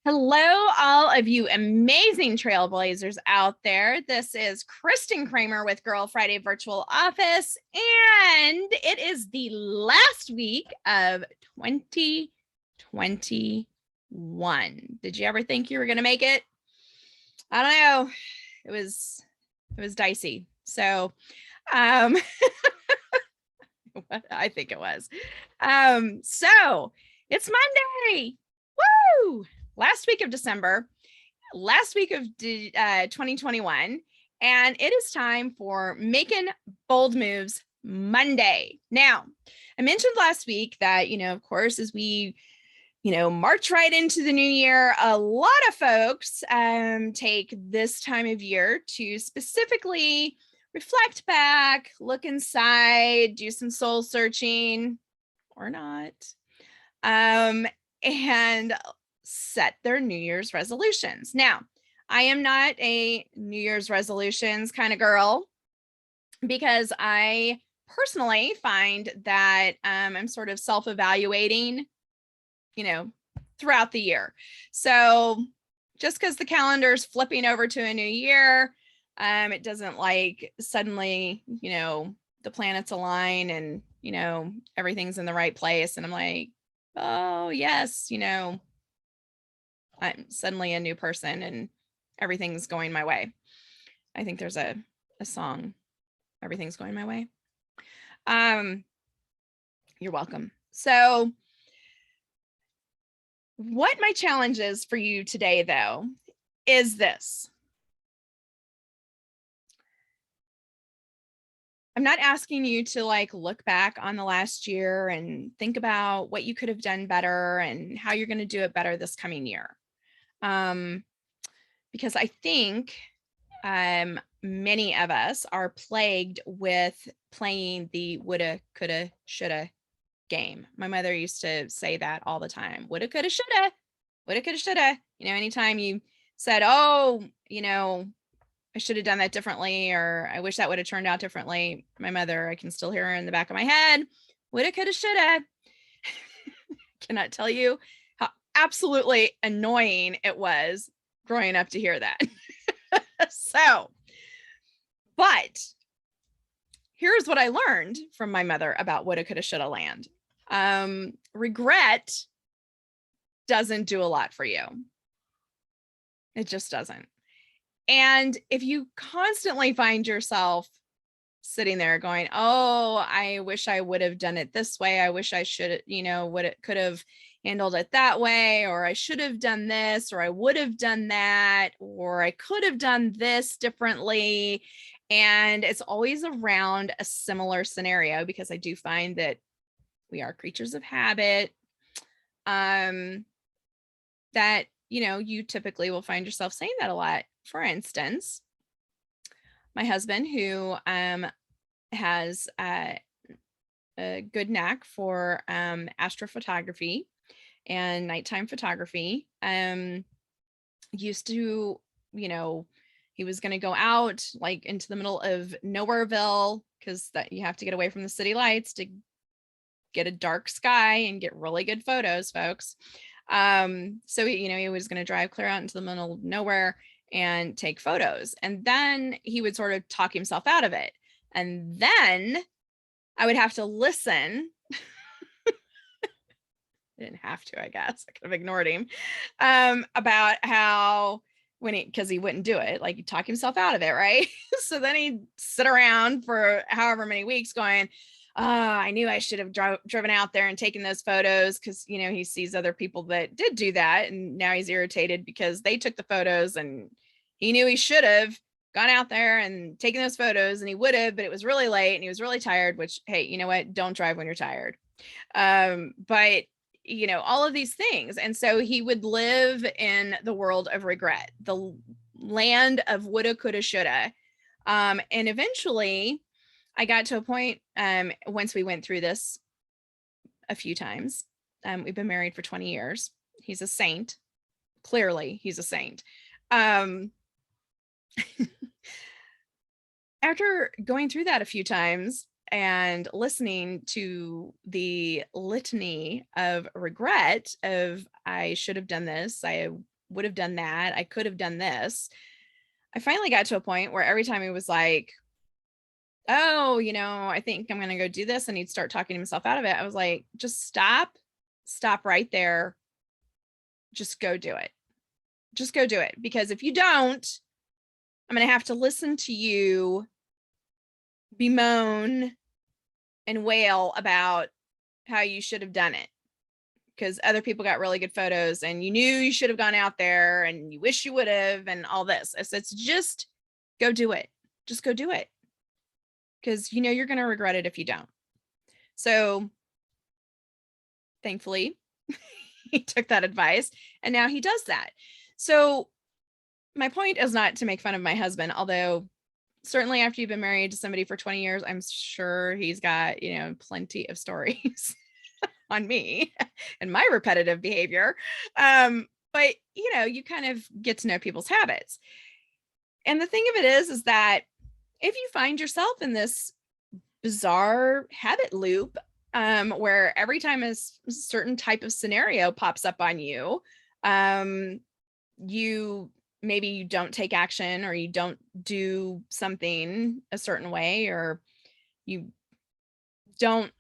Hello, all of you amazing trailblazers out there. This is Kristen Kramer with Girl Friday Virtual Office, and it is the last week of 2021. Did you ever think you were going to make it? I don't know. It was dicey. So, I think it was. So it's Monday. Woo! Last week of December, last week of 2021, and it is time for Makin Bold Moves Monday. Now, I mentioned last week that, of course, as we, march right into the new year, a lot of folks take this time of year to specifically reflect back, look inside, do some soul searching or not, and set their New Year's resolutions. Now, I am not a New Year's resolutions kind of girl because I personally find that I'm sort of self-evaluating, throughout the year. So just because the calendar is flipping over to a new year, it doesn't like suddenly, the planets align and, everything's in the right place. And I'm like, oh, yes, I'm suddenly a new person and everything's going my way. I think there's a song, Everything's Going My Way. You're welcome. So what my challenge is for you today, though, is this. I'm not asking you to look back on the last year and think about what you could have done better and how you're going to do it better this coming year. Because I think many of us are plagued with playing the woulda, coulda, shoulda game. My mother used to say that all the time. Woulda, coulda, shoulda. Woulda, coulda, shoulda. Anytime you said, oh, I should have done that differently, or I wish that would have turned out differently. My mother, I can still hear her in the back of my head. Woulda, coulda, shoulda. Cannot tell you how absolutely annoying it was growing up to hear that. But here's what I learned from my mother about woulda, coulda, shoulda land. Regret doesn't do a lot for you. It just doesn't. And if you constantly find yourself sitting there going, oh, I wish I would have done it this way. I wish I should, could have handled it that way, or I should have done this, or I would have done that, or I could have done this differently. And it's always around a similar scenario, because I do find that we are creatures of habit. That, you typically will find yourself saying that a lot. For instance, my husband, who has a good knack for astrophotography and nighttime photography, used to, he was going to go out into the middle of Nowhereville, because that you have to get away from the city lights to get a dark sky and get really good photos, folks. So he was going to drive clear out into the middle of nowhere and take photos. And then he would sort of talk himself out of it. And then I would have to listen. I didn't have to, I guess. I could have ignored him. About how because he wouldn't do it, he'd talk himself out of it, right? So then he'd sit around for however many weeks going, I knew I should have driven out there and taken those photos, because, he sees other people that did do that. And now he's irritated because they took the photos, and he knew he should have gone out there and taken those photos, and he would have, but it was really late and he was really tired, which, hey, you know what? Don't drive when you're tired. But all of these things. And so he would live in the world of regret, the land of woulda, coulda, shoulda. And eventually I got to a point, once we went through this a few times, we've been married for 20 years. He's a saint. Clearly, he's a saint. After going through that a few times and listening to the litany of regret of, I should have done this, I would have done that. I could have done this. I finally got to a point where every time he was like, oh, I think I'm going to go do this, and he'd start talking himself out of it, I was like, just stop right there. Just go do it. Just go do it. Because if you don't, I'm going to have to listen to you bemoan and wail about how you should have done it, because other people got really good photos and you knew you should have gone out there and you wish you would have, and all this. So it's just go do it. Just go do it. Because you're going to regret it if you don't. So thankfully, he took that advice and now he does that. So my point is not to make fun of my husband, although certainly after you've been married to somebody for 20 years, I'm sure he's got, plenty of stories on me and my repetitive behavior. But you kind of get to know people's habits. And the thing of it is that if you find yourself in this bizarre habit loop, where every time a certain type of scenario pops up on you, maybe you don't take action, or you don't do something a certain way, or you don't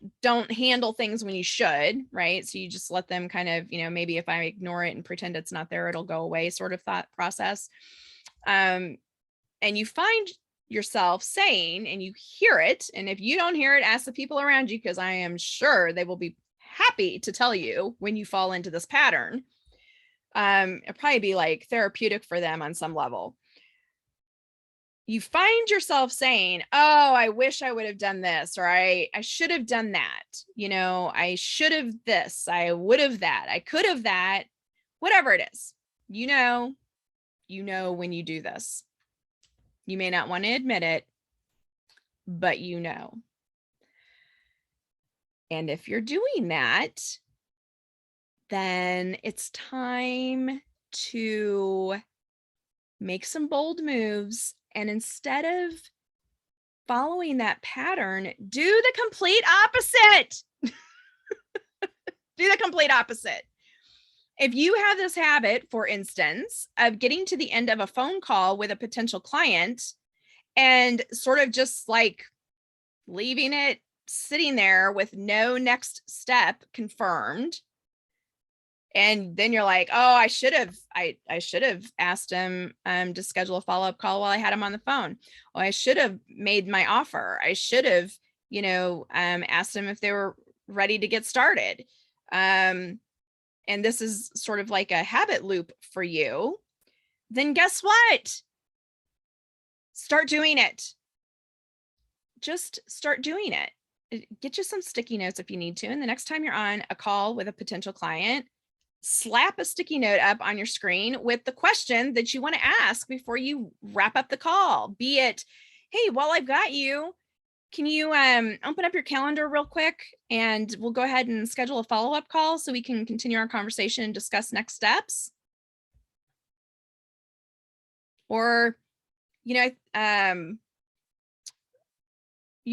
handle things when you should, right? So you just let them kind of, maybe if I ignore it and pretend it's not there, it'll go away sort of thought process. And you find yourself saying, and you hear it, and if you don't hear it, ask the people around you, because I am sure they will be happy to tell you when you fall into this pattern. It'll probably be like therapeutic for them on some level. You find yourself saying, oh, I wish I would have done this, or I should have done that. I should have this, I would have that, I could have that, whatever it is. When you do this, you may not want to admit it, but And if you're doing that, then it's time to make some bold moves. And instead of following that pattern, do the complete opposite. Do the complete opposite. If you have this habit, for instance, of getting to the end of a phone call with a potential client and sort of just like leaving it sitting there with no next step confirmed, and then you're like, oh, I should have asked him to schedule a follow-up call while I had him on the phone. Oh, I should have made my offer. I should have, asked them if they were ready to get started. And this is sort of like a habit loop for you. Then guess what? Start doing it. Just start doing it. Get you some sticky notes if you need to. And the next time you're on a call with a potential client, slap a sticky note up on your screen with the question that you want to ask before you wrap up the call. Be it, hey, while I've got you, can you open up your calendar real quick and we'll go ahead and schedule a follow-up call so we can continue our conversation and discuss next steps? Or, you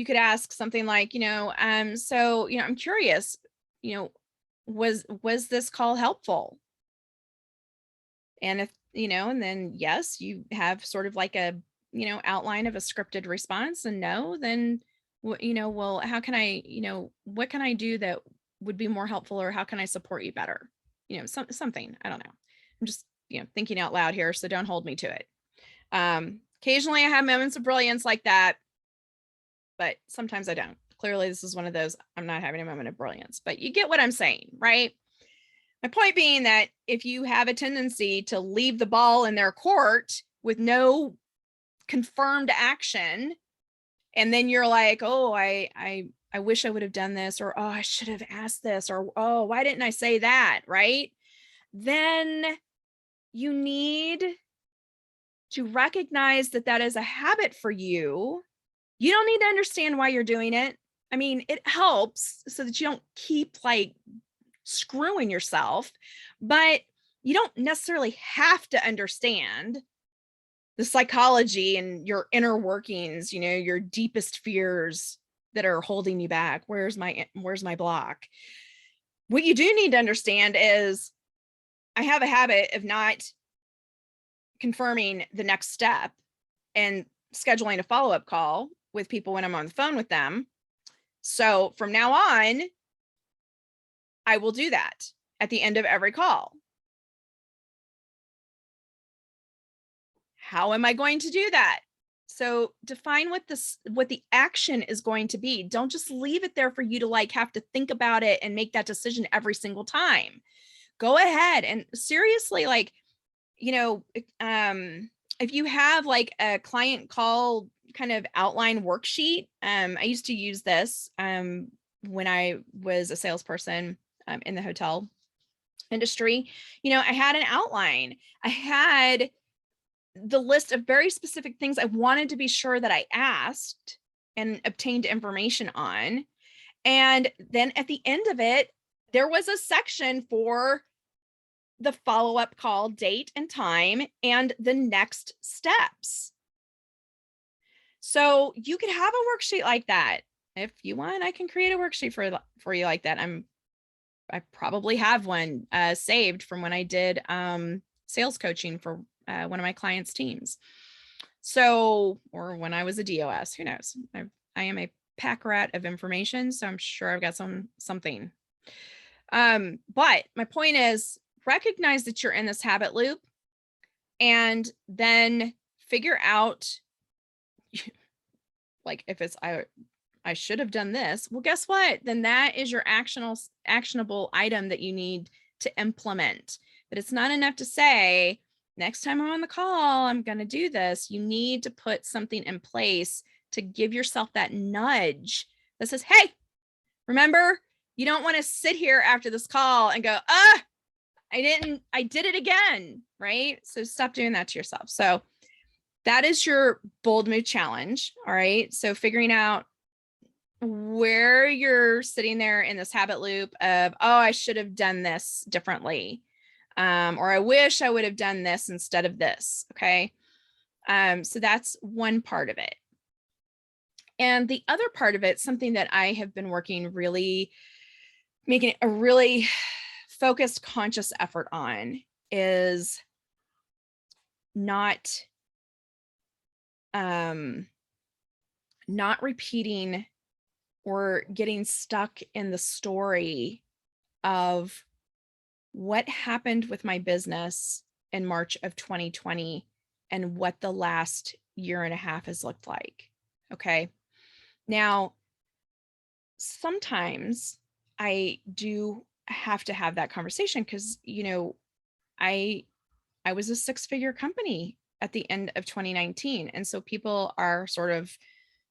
could ask something like, so, I'm curious, was this call helpful? And if, and then yes, you have sort of like a, outline of a scripted response, and no, then, well, how can I, what can I do that would be more helpful, or how can I support you better? Something, I don't know. I'm just, thinking out loud here, so don't hold me to it. Occasionally I have moments of brilliance like that, but sometimes I don't. Clearly, this is one of those, I'm not having a moment of brilliance, but you get what I'm saying, right? My point being that if you have a tendency to leave the ball in their court with no confirmed action, and then you're like, oh, I wish I would have done this, or, oh, I should have asked this, or, oh, why didn't I say that, right? Then you need to recognize that that is a habit for you. You don't need to understand why you're doing it. I mean, it helps so that you don't keep like screwing yourself, but you don't necessarily have to understand the psychology and your inner workings, your deepest fears that are holding you back. Where's my block? What you do need to understand is I have a habit of not confirming the next step and scheduling a follow-up call with people when I'm on the phone with them. So from now on, I will do that at the end of every call. How am I going to do that? So define what the action is going to be. Don't just leave it there for you to like have to think about it and make that decision every single time. Go ahead and seriously, like, you know, if you have like a client call kind of outline worksheet, I used to use this when I was a salesperson in the hotel industry. You know, I had an outline. I had the list of very specific things I wanted to be sure that I asked and obtained information on. And then at the end of it, there was a section for the follow-up call date and time and the next steps. So you could have a worksheet like that. If you want, I can create a worksheet for you like that. I probably have one saved from when I did sales coaching for one of my clients' teams. So, or when I was a DOS, who knows? I am a pack rat of information, so I'm sure I've got something. But my point is, recognize that you're in this habit loop and then figure out, like, if it's, I should have done this. Well, guess what? Then that is your actionable item that you need to implement. But it's not enough to say, next time I'm on the call, I'm going to do this. You need to put something in place to give yourself that nudge that says, hey, remember, you don't want to sit here after this call and go, I did it again, right? So stop doing that to yourself. So that is your bold move challenge. All right. So figuring out where you're sitting there in this habit loop of, oh, I should have done this differently. Or I wish I would have done this instead of this. Okay. So that's one part of it. And the other part of it, something that I have been working really, making a really focused, conscious effort on, is not repeating or getting stuck in the story of what happened with my business in March of 2020 and what the last year and a half has looked like. Okay. Now, sometimes I do have to have that conversation because, you know, I was a six-figure company at the end of 2019. And so people are sort of,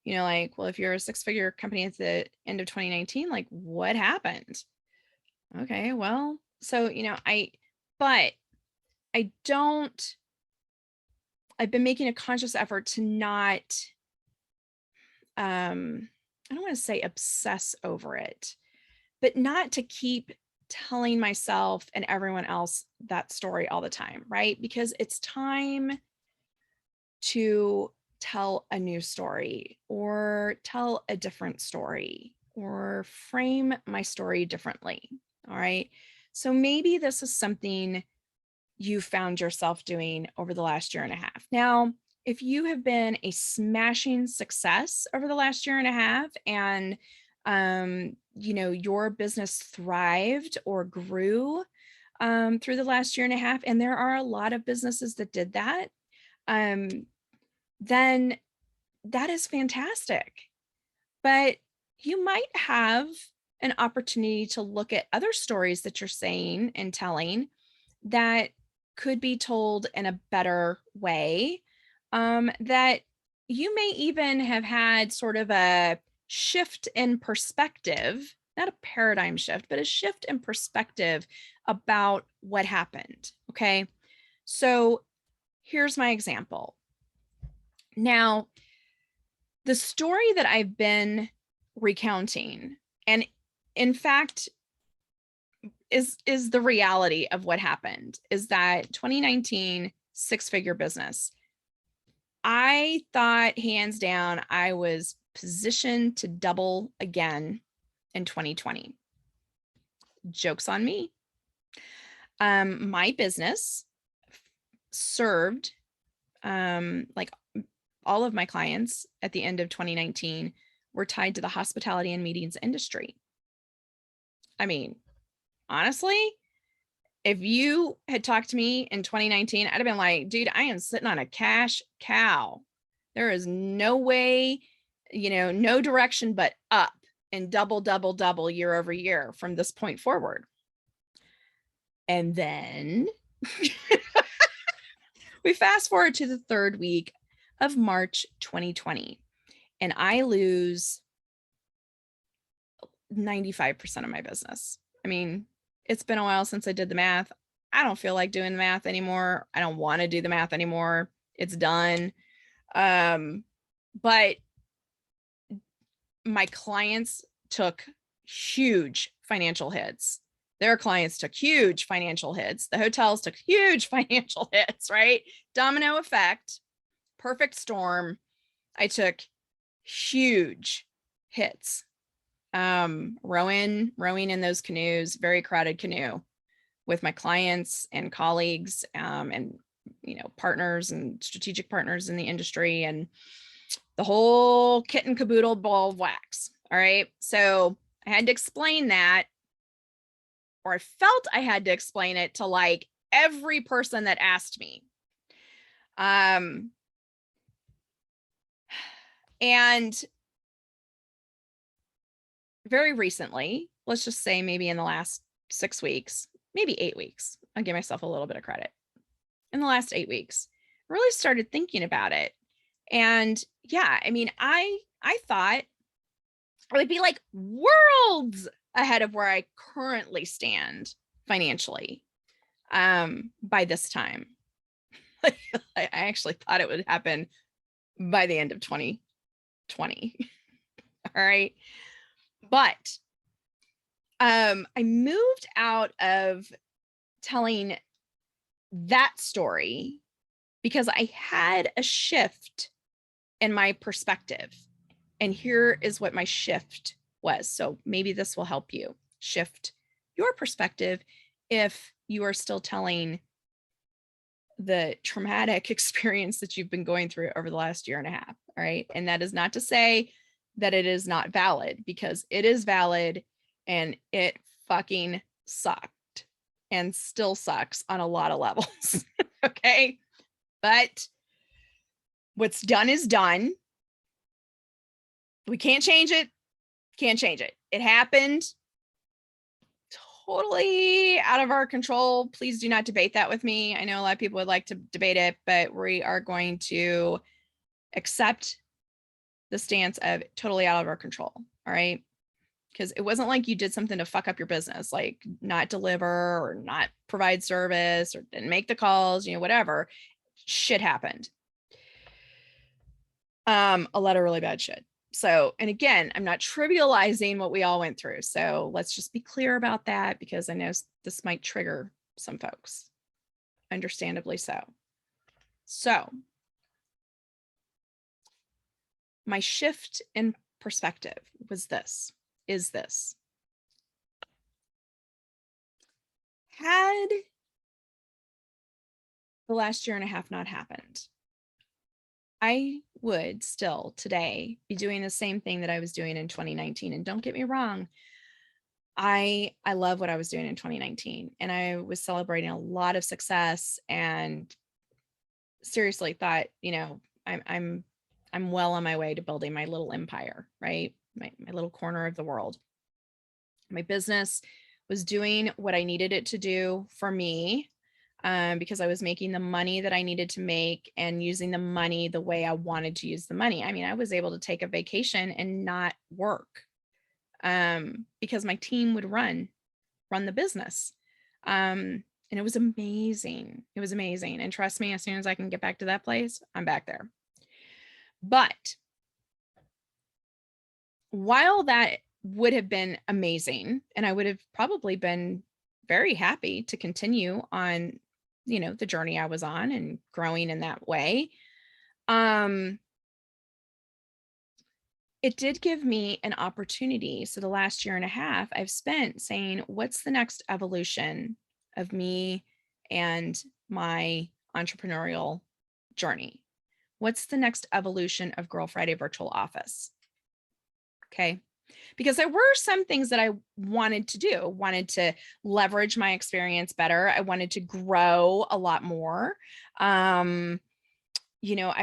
you know, like, well, if you're a six-figure company at the end of 2019, like, what happened? Okay, well, so, you know, I've been making a conscious effort to not, I don't want to say obsess over it, but not to keep telling myself and everyone else that story all the time, right? Because it's time to tell a new story or tell a different story or frame my story differently. All right. So maybe this is something you found yourself doing over the last year and a half. Now, if you have been a smashing success over the last year and a half and you know, your business thrived or grew through the last year and a half, and there are a lot of businesses that did that, then that is fantastic. But you might have an opportunity to look at other stories that you're saying and telling that could be told in a better way, that you may even have had sort of a shift in perspective, not a paradigm shift, but a shift in perspective about what happened. Okay. So here's my example. Now, the story that I've been recounting, and in fact, is the reality of what happened, is that 2019 six-figure business, I thought hands down I was positioned to double again in 2020. Joke's on me. My business served, like all of my clients at the end of 2019 were tied to the hospitality and meetings industry. I mean, honestly, if you had talked to me in 2019, I'd have been like, dude, I am sitting on a cash cow. There is no way, no direction but up and double year over year from this point forward. And then we fast forward to the third week of March 2020, and I lose 95% of my business. I mean, it's been a while since I did the math. I don't feel like doing the math anymore. I don't want to do the math anymore. It's done. But my clients took huge financial hits. Their clients took huge financial hits. The hotels took huge financial hits, right? Domino effect, perfect storm. I took huge hits. Rowing in those canoes, very crowded canoe with my clients and colleagues, and, partners and strategic partners in the industry, and the whole kit and caboodle ball of wax. All right. So I had to explain that, or I felt I had to explain it to like every person that asked me. And very recently, let's just say maybe in the last 6 weeks, maybe 8 weeks, I'll give myself a little bit of credit. In the last 8 weeks, I really started thinking about it. And yeah, I mean, I thought I would be like worlds ahead of where I currently stand financially by this time. I actually thought it would happen by the end of 2020. All right. But I moved out of telling that story because I had a shift in my perspective. And here is what my shift was. So maybe this will help you shift your perspective if you are still telling the traumatic experience that you've been going through over the last year and a half. All right. And that is not to say that it is not valid, because it is valid and it fucking sucked and still sucks on a lot of levels. Okay. But what's done is done. We can't change it. Can't change it. It happened. Totally out of our control. Please do not debate that with me. I know a lot of people would like to debate it, but we are going to accept the stance of totally out of our control. All right. Because it wasn't like you did something to fuck up your business, like not deliver or not provide service or didn't make the calls, whatever. Shit happened. A lot of really bad shit. So, and again, I'm not trivializing what we all went through. So let's just be clear about that, because I know this might trigger some folks, understandably so. So my shift in perspective is this. Had the last year and a half not happened, I would still today be doing the same thing that I was doing in 2019. And don't get me wrong, I love what I was doing in 2019, and I was celebrating a lot of success, and seriously thought, I'm well on my way to building my little empire, right? My little corner of the world. My business was doing what I needed it to do for me, because I was making the money that I needed to make and using the money the way I wanted to use the money. I mean, I was able to take a vacation and not work, because my team would run the business. And it was amazing. It was amazing. And trust me, as soon as I can get back to that place, I'm back there. But while that would have been amazing, and I would have probably been very happy to continue on, the journey I was on and growing in that way, it did give me an opportunity. So the last year and a half I've spent saying, what's the next evolution of me and my entrepreneurial journey? What's the next evolution of Girl Friday Virtual Office? Okay. Because there were some things that I wanted to do, wanted to leverage my experience better. I wanted to grow a lot more. I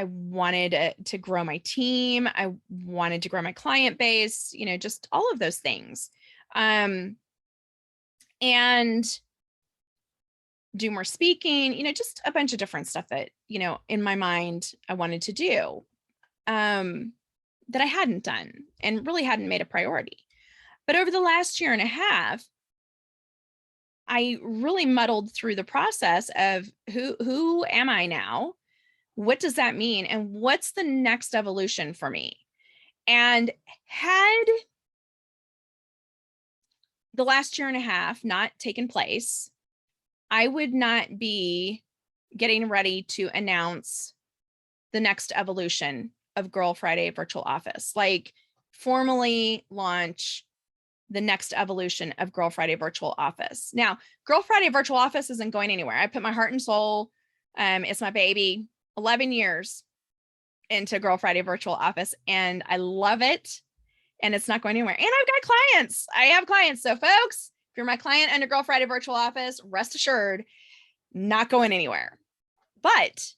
wanted to grow my team. I wanted to grow my client base, just all of those things. And do more speaking, just a bunch of different stuff that, in my mind, I wanted to do that I hadn't done and really hadn't made a priority. But over the last year and a half, I really muddled through the process of who am I now? What does that mean? And what's the next evolution for me? And had the last year and a half not taken place, I would not be getting ready to announce the next evolution of Girl Friday Virtual Office, like formally launch the next evolution of Girl Friday Virtual Office. Now, Girl Friday Virtual Office isn't going anywhere. I put my heart and soul. It's my baby, 11 years into Girl Friday Virtual Office, and I love it. And it's not going anywhere. And I've got clients. I have clients. So folks, if you're my client under Girl Friday Virtual Office, rest assured, not going anywhere. But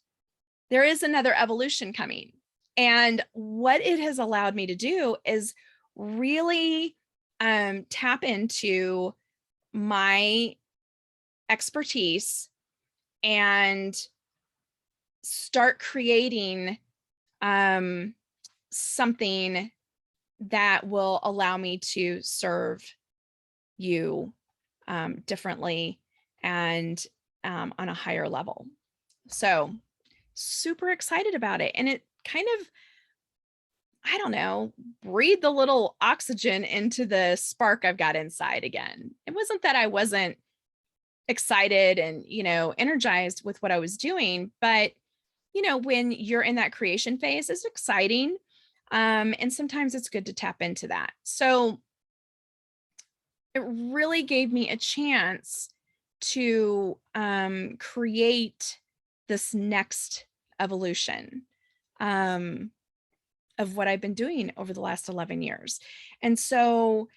there is another evolution coming. And what it has allowed me to do is really tap into my expertise and start creating something that will allow me to serve you differently and on a higher level. So super excited about it. And it kind of, I don't know, breathed a little oxygen into the spark I've got inside again. It wasn't that I wasn't excited and, energized with what I was doing, but, when you're in that creation phase, it's exciting. And sometimes it's good to tap into that. So it really gave me a chance to create this next evolution of what I've been doing over the last 11 years. And so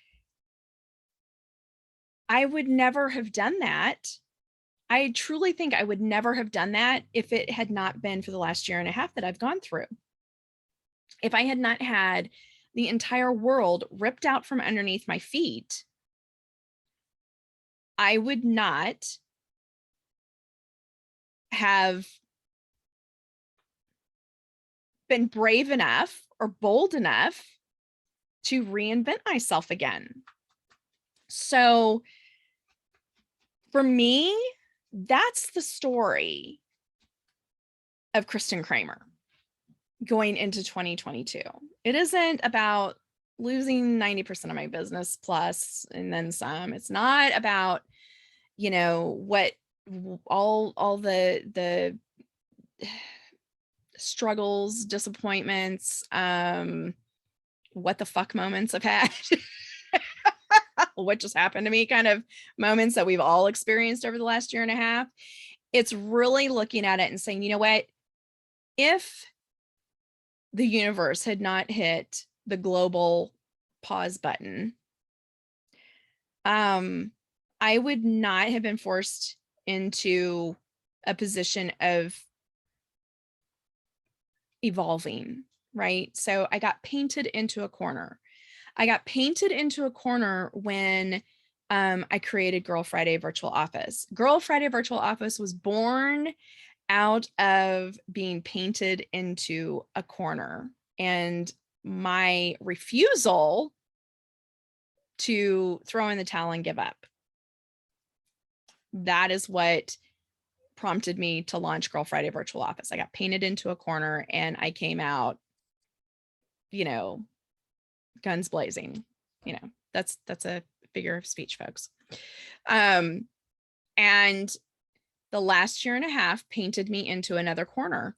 I would never have done that. I truly think I would never have done that if it had not been for the last year and a half that I've gone through. If I had not had the entire world ripped out from underneath my feet, I would not have been brave enough or bold enough to reinvent myself again. So for me, that's the story of Kristen Kramer going into 2022. It isn't about losing 90% of my business plus and then some. It's not about, what all the struggles, disappointments, what the fuck moments I've had, what just happened to me kind of moments that we've all experienced over the last year and a half. It's really looking at it and saying, you know what, if the universe had not hit the global pause button, I would not have been forced into a position of evolving, right? So I got painted into a corner. I got painted into a corner when I created Girl Friday Virtual Office. Girl Friday Virtual Office was born out of being painted into a corner and my refusal to throw in the towel and give up. That is what prompted me to launch Girl Friday Virtual Office. I got painted into a corner and I came out, guns blazing. That's a figure of speech, folks. And the last year and a half painted me into another corner.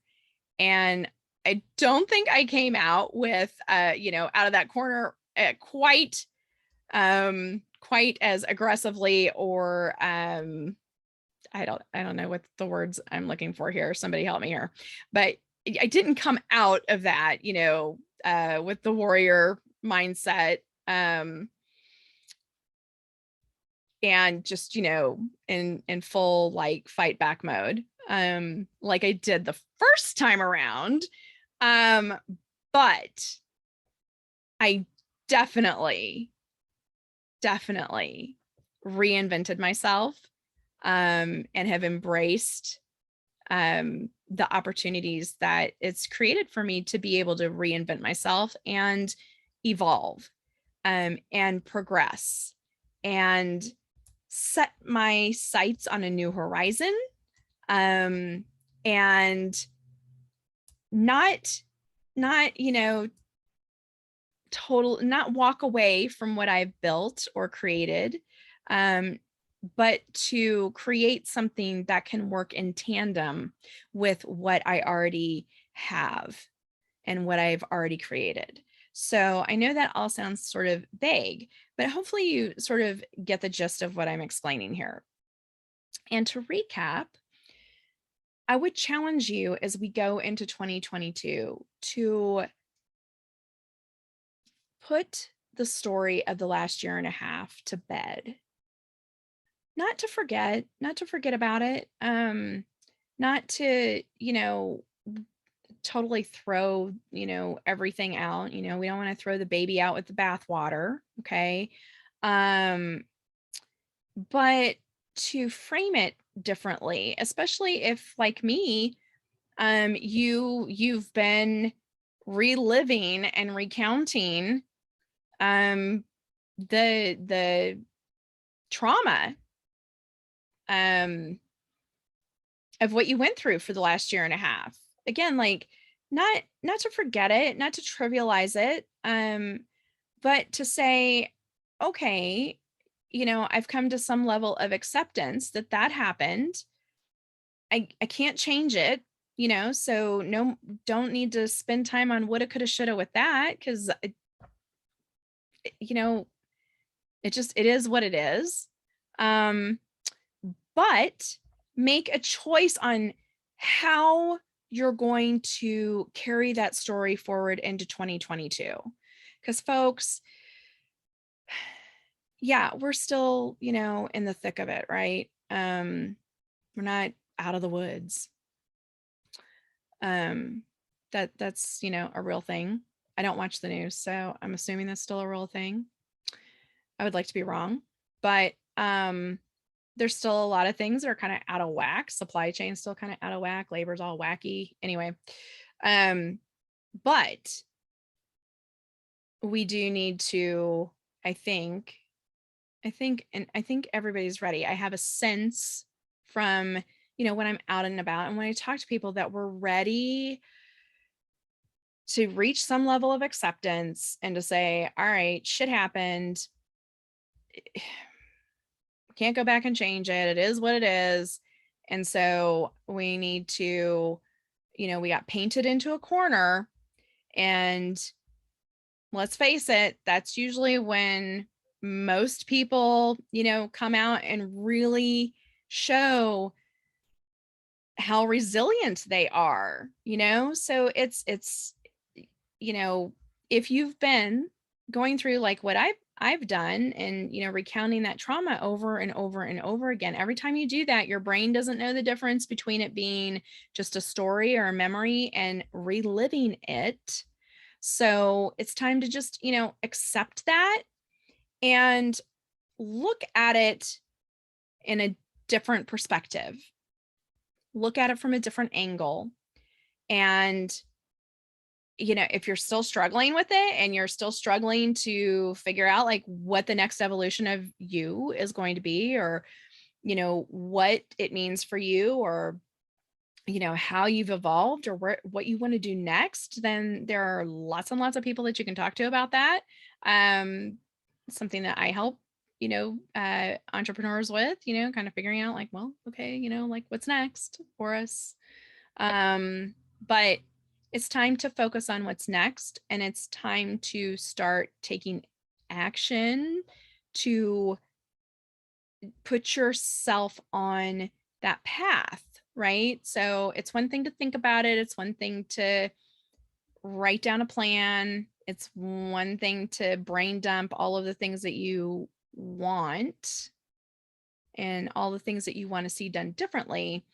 And I don't think I came out with, out of that corner quite as aggressively or I don't know what the words I'm looking for here. Somebody help me here. But I didn't come out of that, with the warrior mindset. And just, in full like fight back mode, like I did the first time around. But I definitely reinvented myself, and have embraced the opportunities that it's created for me to be able to reinvent myself and evolve, and progress and set my sights on a new horizon, and not not walk away from what I've built or created, but to create something that can work in tandem with what I already have and what I've already created. So I know that all sounds sort of vague, but hopefully you sort of get the gist of what I'm explaining here. And to recap, I would challenge you as we go into 2022 to put the story of the last year and a half to bed. Not to forget about it. Not to, totally throw, everything out. We don't want to throw the baby out with the bathwater. Okay. Um, but to frame it differently, especially if, like me, you've been reliving and recounting the trauma of what you went through for the last year and a half. Again, like, not to forget it, not to trivialize it, but to say, okay, I've come to some level of acceptance that that happened. I can't change it, so no, don't need to spend time on woulda, coulda, shoulda with that, because it is what it is. But make a choice on how you're going to carry that story forward into 2022. Because folks, yeah, we're still, in the thick of it, right? We're not out of the woods. That's, a real thing. I don't watch the news, so I'm assuming that's still a real thing. I would like to be wrong, but there's still a lot of things that are kind of out of whack. Supply chain's still kind of out of whack. Labor's all wacky. Anyway, but we do need to, I think everybody's ready. I have a sense from, when I'm out and about and when I talk to people that we're ready to reach some level of acceptance and to say, all right, shit happened. Can't go back and change it. It is what it is. And so we need to, we got painted into a corner, and let's face it, that's usually when most people, come out and really show how resilient they are, so it's if you've been going through like what I've done, and recounting that trauma over and over and over again, every time you do that, your brain doesn't know the difference between it being just a story or a memory and reliving it. So it's time to just, accept that and look at it in a different perspective. Look at it from a different angle. And if you're still struggling with it and you're still struggling to figure out like what the next evolution of you is going to be, or, what it means for you, or, how you've evolved, or what you want to do next, then there are lots and lots of people that you can talk to about that. Something that I help, entrepreneurs with, kind of figuring out like, well, okay, like what's next for us. But it's time to focus on what's next, and it's time to start taking action to put yourself on that path, right? So it's one thing to think about it. It's one thing to write down a plan. It's one thing to brain dump all of the things that you want and all the things that you want to see done differently.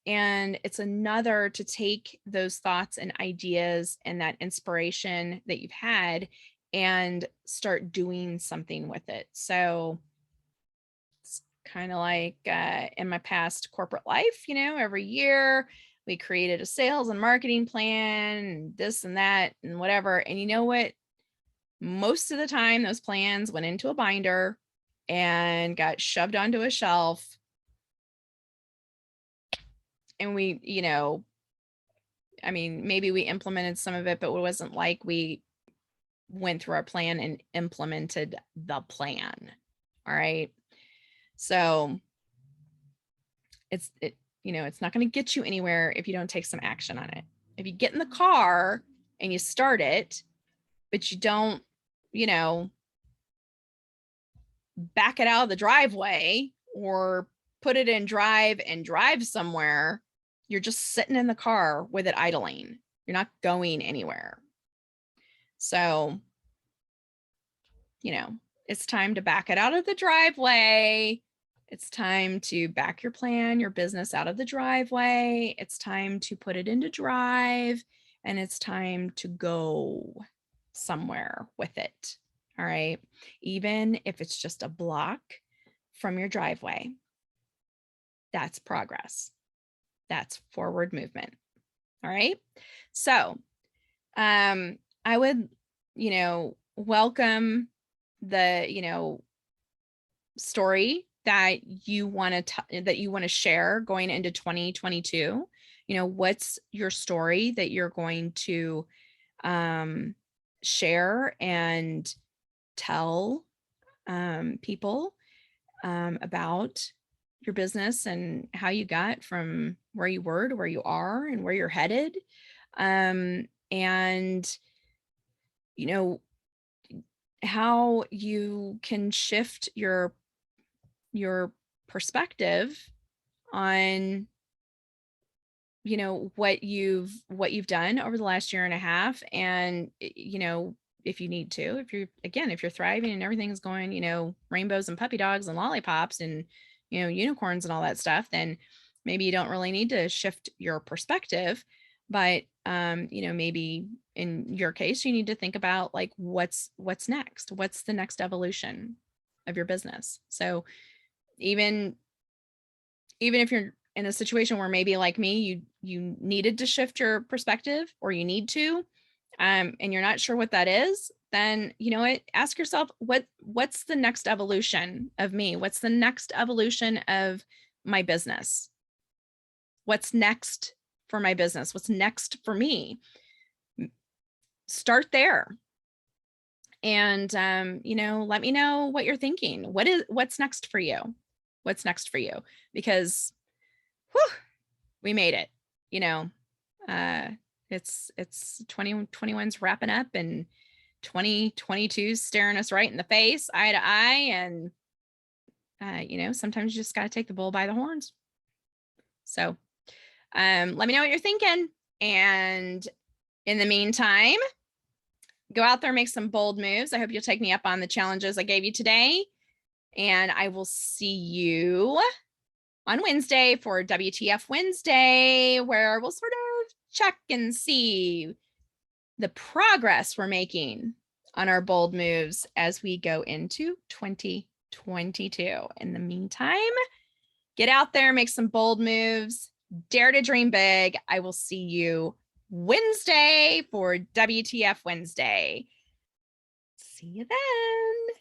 And it's another to take those thoughts and ideas and that inspiration that you've had and start doing something with it. So it's kind of like in my past corporate life, every year we created a sales and marketing plan, and this and that and whatever. And you know what? Most of the time, those plans went into a binder and got shoved onto a shelf. And we, maybe we implemented some of it, but it wasn't like we went through our plan and implemented the plan. All right. So it's not going to get you anywhere if you don't take some action on it. If you get in the car and you start it, but you don't, back it out of the driveway or put it in drive and drive somewhere, you're just sitting in the car with it idling. You're not going anywhere. So, it's time to back it out of the driveway. It's time to back your plan, your business out of the driveway. It's time to put it into drive, and it's time to go somewhere with it. All right. Even if it's just a block from your driveway, that's progress. That's forward movement. All right. So, I would, welcome the, story that you want to share going into 2022. What's your story that you're going to share and tell people about your business and how you got from where you were to where you are and where you're headed. And, how you can shift your perspective on, what you've done over the last year and a half. And, if you need to, if you're thriving and everything's going, rainbows and puppy dogs and lollipops and, unicorns and all that stuff, then maybe you don't really need to shift your perspective. But, maybe in your case, you need to think about like, what's next? What's the next evolution of your business? So even if you're in a situation where maybe like me, you needed to shift your perspective, or you need to, and you're not sure what that is, then ask yourself, what's the next evolution of me? What's the next evolution of my business? What's next for my business? What's next for me? Start there. And let me know what you're thinking. What's next for you? What's next for you? Because we made it. It's 2021's wrapping up, and 2022's staring us right in the face, eye to eye. And sometimes you just got to take the bull by the horns. So let me know what you're thinking. And in the meantime, go out there, make some bold moves. I hope you'll take me up on the challenges I gave you today. And I will see you on Wednesday for WTF Wednesday, where we'll sort of check and see the progress we're making on our bold moves as we go into 2022. In the meantime, get out there, make some bold moves, dare to dream big. I will see you Wednesday for WTF Wednesday. See you then.